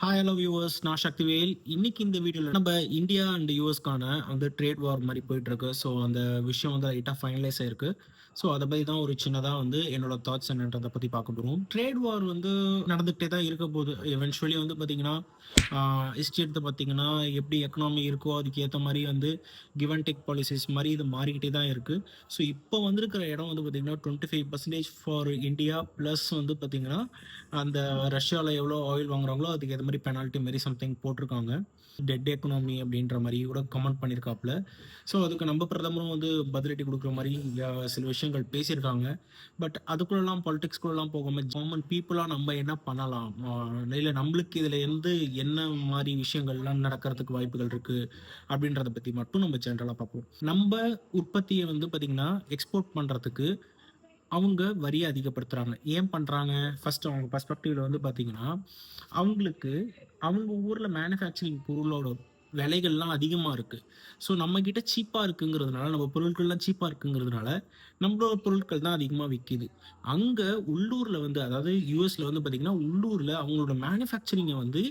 Hi hello viewers, நான் சக்திவேல். இன்னைக்கு இந்த வீடியோவில் நம்ம இந்தியா அண்ட் யூஎஸ்க்கான வந்து ட்ரேட் வார் மாதிரி போயிட்டு இருக்கு. ஸோ அந்த விஷயம் வந்து லைட்டாக ஃபைனலைஸ் ஆயிருக்கு. ஸோ அதை பற்றி தான் ஒரு சின்னதாக வந்து என்னோட தாட்ஸ் என்னன்றதை பற்றி பார்க்க போகிறோம். ட்ரேட் வார் வந்து நடந்துகிட்டே தான் இருக்க போகுது. எவென்ச்சுவலி வந்து பார்த்தீங்கன்னா ஹிஸ்ட்ரி எடுத்து பார்த்தீங்கன்னா எப்படி எக்கனாமி இருக்கோ அதுக்கு ஏற்ற மாதிரி வந்து கிவ் அண்ட் டேக் பாலிசிஸ் மாதிரி இது மாறிக்கிட்டே தான் இருக்குது. ஸோ இப்போ வந்திருக்கிற இடம் வந்து பார்த்தீங்கன்னா 25% ஃபார் இந்தியா ப்ளஸ் வந்து பார்த்தீங்கன்னா அந்த ரஷ்யாவில் எவ்வளோ ஆயில் வாங்குறாங்களோ அதுக்கு ஏற்ற மாதிரி பெனால்ட்டி மாரி சம்திங் போட்டிருக்காங்க. டெட் எக்கனாமி அப்படின்ற மாதிரி கூட கமெண்ட் பண்ணியிருக்காப்புல. ஸோ அதுக்கு நம்ம பிரதமரும் வந்து பதிலடி கொடுக்குற மாதிரி சில விஷயங்கள் பேசியிருக்காங்க. பட் அதுக்குள்ளெல்லாம் பாலிடிக்ஸ்குள்ளெல்லாம் போகாமல் காமன் பீப்புளாக நம்ம என்ன பண்ணலாம், இல்லை நம்மளுக்கு இதில் இருந்து என்ன மாதிரி விஷயங்கள்லாம் நடக்கிறதுக்கு வாய்ப்புகள் இருக்குது அப்படின்றத பற்றி மட்டும் நம்ம ஜென்ரலாக பார்ப்போம். நம்ம உற்பத்தியை வந்து பார்த்திங்கன்னா எக்ஸ்போர்ட் பண்ணுறதுக்கு அவங்க வரியை அதிகப்படுத்துறாங்க. ஏன் பண்றாங்க? ஃபர்ஸ்ட் அவங்க பெர்ஸ்பெக்டிவ்ல வந்து பார்த்தீங்கன்னா, அவங்களுக்கு அவங்க ஊர்ல மேனுஃபேக்சரிங் பொருளோட விலைகள்லாம் அதிகமா இருக்கு. ஸோ நம்மகிட்ட சீப்பா இருக்குங்கிறதுனால, நம்ம பொருட்கள்லாம் சீப்பா இருக்குங்கிறதுனால, நம்மளோட பொருட்கள் தான் அதிகமா விக்கிது. அங்க உள்ளூர்ல வந்து அதாவது யுஎஸ்ல வந்து பார்த்தீங்கன்னா, உள்ளூர்ல அவங்களோட மேனுஃபேக்சரிங்க வந்து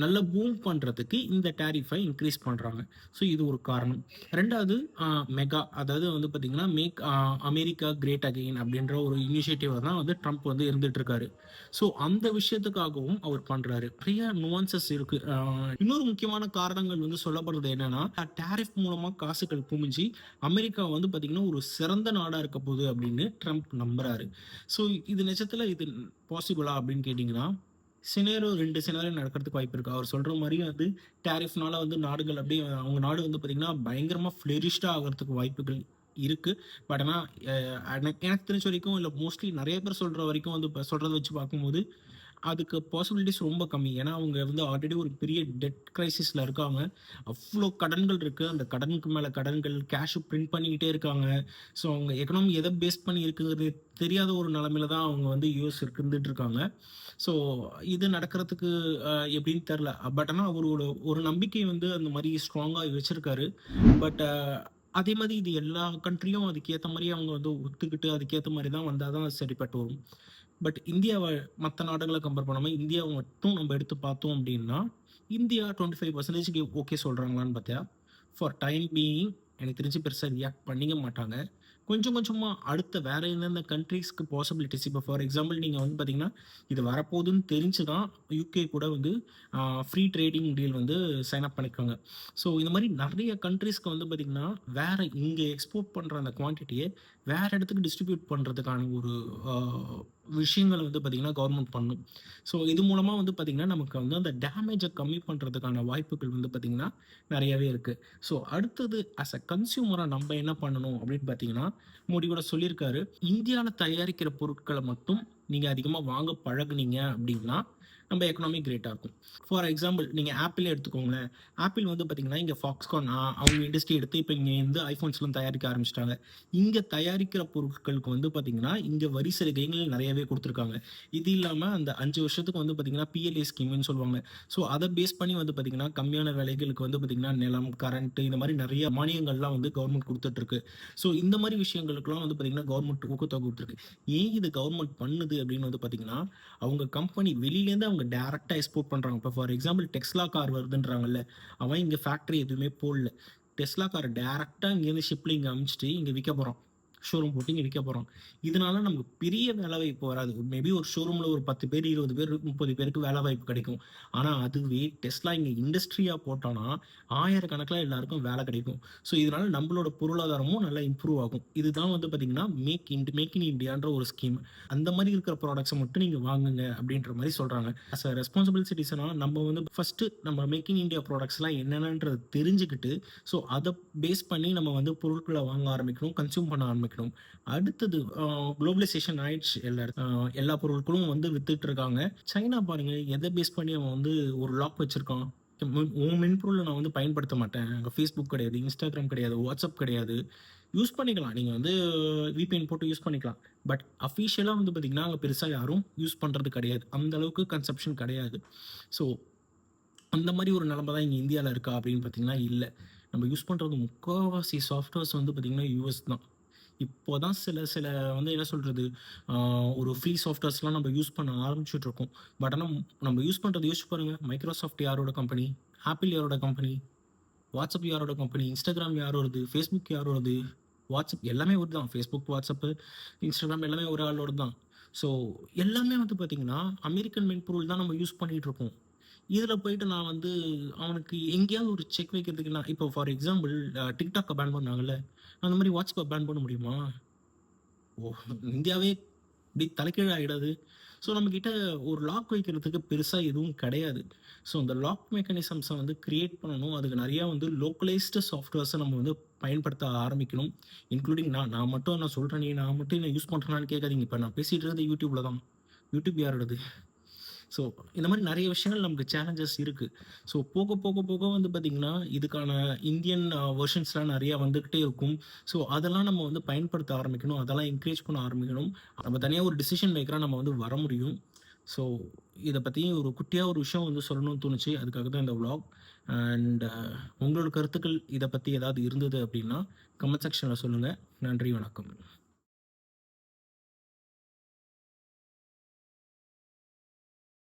நல்லா பூம் பண்றதுக்கு இந்த டாரிஃபை இன்க்ரீஸ் பண்றாங்க. ஸோ இது ஒரு காரணம். 2வது மெகா அதாவது வந்து பார்த்தீங்கன்னா, மேக் அமெரிக்கா கிரேட் அகெயின் அப்படின்ற ஒரு இனிஷியேட்டிவ் தான் வந்து ட்ரம்ப் வந்து இருந்துட்டு இருக்காரு. ஸோ அந்த விஷயத்துக்காகவும் அவர் பண்றாரு. நிறைய நுவான்சஸ் இருக்கு. இன்னொரு முக்கியமான காரணங்கள் வந்து சொல்லப்படுறது என்னன்னா, டாரிஃப் மூலமா காசுகள் குமிஞ்சு அமெரிக்கா வந்து பார்த்தீங்கன்னா ஒரு சிறந்த நாடா இருக்க போகுது அப்படின்னு ட்ரம்ப் நம்புறாரு. ஸோ இது நிஜத்துல இது பாசிபிளா அப்படின்னு கேட்டிங்கன்னா, சினேரியோ 2 சினேரியோ நடக்கிறதுக்கு வாய்ப்பு இருக்கு. அவர் சொல்ற மாரி வந்து டாரிஃப்னால வந்து நாடுகள் அப்படியே அவங்க நாடு வந்து பார்த்தீங்கன்னா, பயங்கரமா ஃப்ளரிஷ்டா ஆகுறதுக்கு வாய்ப்புகள் இருக்கு. பட் ஆனா எனக்கு எனக்கு தெரிஞ்ச வரைக்கும் இல்ல மோஸ்ட்லி நெறைய பேர் சொல்ற வரைக்கும் வந்து சொல்றத வச்சு பார்க்கும்போது அதுக்கு பாசிபிலிட்டிஸ் ரொம்ப கம்மி. ஏன்னா, அவங்க வந்து ஆல்ரெடி ஒரு பெரிய டெட் கிரைசிஸ்ல இருக்காங்க. அவ்ளோ கடன்கள் இருக்கு. அந்த கடனுக்கு மேல கடன்கள், கேஷ் பிரிண்ட் பண்ணிக்கிட்டே இருக்காங்க. ஸோ, அவங்க எக்கனாமி எத பேஸ் பண்ணி இருக்குங்கிறது தெரியாத ஒரு நிலைமையில தான் அவங்க வந்து யுஎஸ் இருந்துட்டு இருக்காங்க. ஸோ, இது நடக்கிறதுக்கு எப்படின்னு தெரியல. பட் ஆனா, அவரோட ஒரு நம்பிக்கை வந்து அந்த மாரி ஸ்ட்ராங்கா வச்சிருக்காரு. பட் அதே மாரி இது எல்லா கண்ட்ரியும் அதுக்கேத்த மாரி அவங்க வந்து ஒத்துக்கிட்டு அதுக்கேத்த மாரி தான் வந்தா தான் சரிப்பட்டு வரும். பட் இந்தியாவ மத்த நாடுகள கம்பேர் பண்ணாம இந்தியாவ மட்டும் நம்ம எடுத்து பார்த்தோம் அப்படின்னா, இந்தியா 25% ஓகே சொல்றாங்களான்னு பார்த்தா, ஃபார் டைம் பீயிங் எனக்கு தெரிஞ்சு பெருசா ரியாக்ட் பண்ணிக்க மாட்டாங்க. கொஞ்சம் கொஞ்சமா அடுத்த வேற எந்தெந்த கண்ட்ரீஸ்க்கு பாசிபிலிட்டிஸ் இப்போ ஃபார் எக்ஸாம்பிள் நீங்க வந்து பார்த்தீங்கன்னா, இது வரப்போகுதுன்னு தெரிஞ்சு தான் யுகே கூட வந்து ஃப்ரீ ட்ரேடிங் டீல் வந்து சைன் அப் பண்ணியிருக்காங்க. ஸோ இந்த மாரி நெறைய கண்ட்ரீஸ்க்கு வந்து பார்த்தீங்கன்னா, வேற இங்க எக்ஸ்போர்ட் பண்ற அந்த குவான்டிட்டிய வேற இடத்துக்கு டிஸ்ட்ரிபியூட் பண்றதுக்கான ஒரு அ விஷயங்கள வந்து பார்த்தீங்கன்னா, கவர்ன்மெண்ட் பண்ணும். ஸோ இது மூலமா வந்து பார்த்தீங்கன்னா, நமக்கு வந்து அந்த டேமேஜ கம்மி பண்றதுக்கான வாய்ப்புகள் வந்து பார்த்தீங்கன்னா, நெறையவே இருக்கு. ஸோ அடுத்தது அஸ் அ கன்சியூமரா நம்ப என்ன பண்ணணும் அப்படின்னு பார்த்தீங்கன்னா, மோடி கூட சொல்லியிருக்காரு. இந்தியால தயாரிக்கிற பொருட்கள மட்டும் நீங்க அதிகமா வாங்க பழகுனீங்க அப்படின்னா, நம்ம எக்கனாமி கிரேட்டா இருக்கும். ஃபார் எக்ஸாம்பிள் நீங்க ஆப்பிளே எடுத்துக்கோங்களேன். ஆப்பிள் வந்து பார்த்தீங்கன்னா, இங்க Foxconn அவங்க இண்டஸ்ட்ரி எடுத்து இப்ப இங்க வந்து ஐஃபோன்ஸ்லாம் தயாரிக்க ஆரம்பிச்சுட்டாங்க. இங்க தயாரிக்கிற பொருட்களுக்கு வந்து பார்த்தீங்கன்னா, இங்க வரி சலுகைகள் நெறையவே குடுத்துருக்காங்க. இது இல்லாம அந்த 5 வருஷத்துக்கு வந்து பார்த்தீங்கன்னா, பிஎல்ஐ ஸ்கீம்ன்னு சொல்லுவாங்க. ஸோ அத பேஸ் பண்ணி வந்து பார்த்தீங்கன்னா, கம்மியான விலைகளுக்கு வந்து பார்த்தீங்கன்னா, நிலம், கரண்ட் இந்த மாரி நெறைய மானியங்கள்லாம் வந்து கவர்மெண்ட் குடுத்துட்டு இருக்கு. ஸோ இந்த மாரி விஷயங்களுக்கெல்லாம் வந்து பார்த்தீங்கன்னா, கவர்மெண்ட் ஊக்கத்தொகை குடுத்துருக்கு. ஏன் இது கவர்மெண்ட் பண்ணுது அப்படின்னு வந்து பார்த்தீங்கன்னா, அவங்க கம்பெனி வெளியிலேருந்து அவங்க டைரக்ட்டா எக்ஸ்போர்ட் பண்றாங்க. இப்போ ஃபார் எக்ஸாம்பிள் டெஸ்லா கார் வருதுன்றாங்கல்ல, அவன் இங்க ஃபேக்டரி எதுவுமே போடல. டெஸ்லா கார டைரக்ட்டா இங்கேருந்து ஷிப்ல இங்க அனுப்பிச்சுட்டு இங்க விக்க போறான். ஷோரூம் போட்டு இங்க விக்க போறோம். இதனால நமக்கு பெரிய வேலைவாய்ப்பு வராது. மேபி ஒரு ஷோரூம்ல ஒரு 10 பேர், 20 பேர், 30 பேருக்கு வேலைவாய்ப்பு கிடைக்கும். ஆனா அதுவே டெஸ்லா இங்க இண்டஸ்ட்ரியா போட்டானா, ஆயிரக்கணக்கில எல்லாருக்கும் வேலை கிடைக்கும். ஸோ இதனால நம்மளோட பொருளாதாரமும் நல்லா இம்ப்ரூவ் ஆகும். இதுதான் வந்து பார்த்தீங்கன்னா, மேக் இன் இண்டியான்ற ஒரு ஸ்கீம். அந்த மாரி இருக்கிற ப்ராடக்ட்ஸ மட்டும் நீங்க வாங்குங்க அப்படின்ற மாரி சொல்றாங்க. அஸ் அ ரெஸ்பான்சிபிள் சிட்டிசனா நம்ம வந்து ஃபர்ஸ்ட் நம்ம மேக் இன் இண்டியா ப்ராடக்ட்ஸ்லாம் என்னென்னன்றத தெரிஞ்சுக்கிட்டு, ஸோ அத பேஸ் பண்ணி நம்ம வந்து பொருட்கள வாங்க ஆரம்பிக்கணும், கன்சியூம் பண்ண ஆரம்பிக்கணும். அடுத்தது குளோபலைசேஷன் ஆயிடுச்சு எல்லா பொருட்களும் வந்து வித்துட்டு இருக்காங்க. சைனா பாருங்க எத பேஸ் பண்ணி அவன் வந்து ஒரு லாக் வச்சிருக்கான். உன் மென்பொருள நான் வந்து பயன்படுத்த மாட்டேன். அங்க Facebook கிடையாது, Instagram கிடையாது, WhatsApp கிடையாது. யூஸ் பண்ணிக்கலாம். நீங்க வந்து விபிஎன் போட்டு யூஸ் பண்ணிக்கலாம். பட் அஃபிஷியலா வந்து பார்த்தீங்கன்னா, அங்க பெருசா யாரும் யூஸ் பண்றது கிடையாது. அந்த அளவுக்கு கன்சப்ஷன் கிடையாது. ஸோ அந்த மாரி ஒரு நிலைமை தான் இங்க இந்தியால இருக்கா அப்படின்னு பார்த்தீங்கன்னா இல்ல. நம்ம யூஸ் பண்றது முக்காவாசி சாஃப்ட்வேர்ஸ் வந்து பார்த்தீங்கன்னா யுஎஸ் தான். இப்போ தான் சில சில வந்து என்ன சொல்றது, ஆ ஒரு ஃப்ரீ சாஃப்ட்வேர்ஸ்லாம் நம்ம யூஸ் பண்ண ஆரம்பிச்சுட்டு இருக்கோம். பட் ஆனா நம்ம யூஸ் பண்றத யோசிச்சு பாருங்க. மைக்ரோசாஃப்ட் யாரோட கம்பெனி? ஆப்பிள் யாரோட கம்பெனி? வாட்ஸ்அப் யாரோட கம்பெனி? Instagram யாரோடது? Facebook யாரோடது? வாட்ஸ்அப் எல்லாமே ஒருது தான். Facebook, WhatsApp, Instagram எல்லாமே ஒரு ஆளோடது தான். ஸோ எல்லாமே வந்து பார்த்தீங்கன்னா, அமெரிக்கன் மென்பொருள் தான் நம்ம யூஸ் பண்ணிட்டு இருக்கோம். இதுல போயிட்டு நான் வந்து அவனுக்கு எங்கேயாவது ஒரு செக் வைக்கிறதுக்கு நான் இப்போ ஃபார் எக்ஸாம்பிள் TikTok பேன் பண்ணாங்கல்ல, அந்த மாரி WhatsApp பேன் பண்ண முடியுமா? ஓ! இந்தியாவே இப்படி தலைகீழா ஆயிடாது. ஸோ நம்மகிட்ட ஒரு லாக் வைக்கிறதுக்கு பெருசா எதுவும் கிடையாது. ஸோ அந்த லாக் மெக்கானிசம்ஸ வந்து கிரியேட் பண்ணணும். அதுக்கு நெறையா வந்து லோக்கலைஸ்டு சாஃப்ட்வேர்ஸ நம்ம வந்து பயன்படுத்த ஆரம்பிக்கணும். இன்க்ளூடிங் நான் மட்டும் நான் சொல்றேனே, நான் மட்டும் இத யூஸ் பண்றேனான்னு கேட்காதீங்க. இப்ப நான் பேசிட்டு இருக்கிறது YouTubeல தான். YouTube யாரோடது? ஸோ இந்த மாரி நெறைய விஷயங்கள் நமக்கு சேலஞ்சஸ் இருக்கு. ஸோ போக, போக, போக வந்து பார்த்தீங்கன்னா, இதுக்கான இந்தியன் வெர்ஷன்ஸ்லாம் நெறையா வந்துகிட்டே இருக்கும். ஸோ அதெல்லாம் நம்ம வந்து பயன்படுத்த ஆரம்பிக்கணும். அதெல்லாம் என்கரேஜ் பண்ண ஆரம்பிக்கணும். நம்ம தனியா ஒரு டிசிஷன் மேக்கரா நம்ம வந்து வர முடியும். ஸோ இத பத்தி ஒரு குட்டியா ஒரு விஷயம் வந்து சொல்லணும்னு தோணுச்சு. அதுக்காக தான் இந்த விளாக். அண்ட் உங்களோட கருத்துக்கள் இத பத்தி ஏதாவது இருந்தது அப்டின்னா, கமெண்ட் செக்ஷன்ல சொல்லுங்க. நன்றி, வணக்கம்.